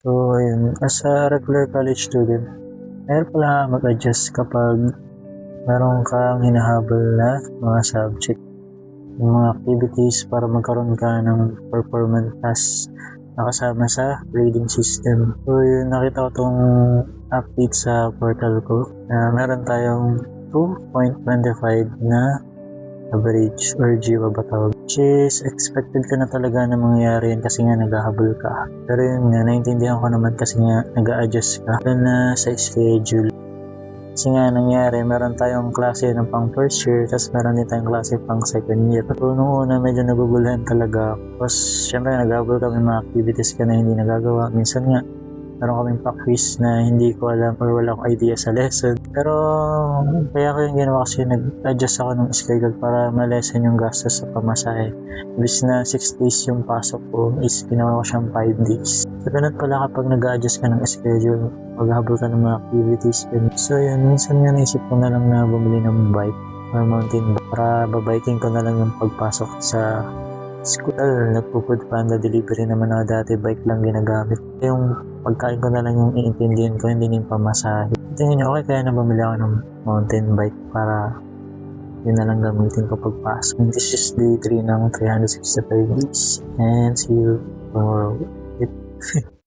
So, ayun, as a regular college student, meron pala mag-adjust kapag meron kang hinahabol na mga subject, mga activities para magkaroon ka ng performance task na kasama sa grading system. So, yun, nakita ko tong update sa portal ko na meron tayong 2.25 na average or GPA ba tawag, which is expected ka na talaga na mangyayari yan kasi nga naghahabol ka. Pero yun nga, naintindihan ko naman kasi nga nag-a-adjust ka na sa schedule. Kasi nga nangyari, meron tayong klase ng pang first year, tapos meron din tayong klase pang second year. So nung una, medyo naguguluhan talaga. Tapos syempre naghahabol kami mga activities ka na hindi nagagawa. Minsan nga, meron kaming pa-quiz na hindi ko alam or wala akong idea sa lesson. Pero kaya ko yung ginawa kasi nag-adjust ako ng schedule para ma-lessen yung gastos sa pamasahe. Ibig na 6 days yung pasok ko is ginawa ko siyang 5 days. So ganun pala kapag nag-adjust ka ng schedule, maghahabol ka ng mga activities. So yun, minsan nga naisip ko na lang na bumili ng bike or mountain bike para babiking ko na lang yung pagpasok sa school. Nagpo-food panda delivery naman ako dati, bike lang ginagamit. Yung pagkain ko na lang yung iintindihan ko, hindi yung pamasahe. Tingin nyo, okay kaya na bumili ako ng mountain bike para yun na lang gamitin ko pagpasok. This is day 3 ng 365 days and see you tomorrow.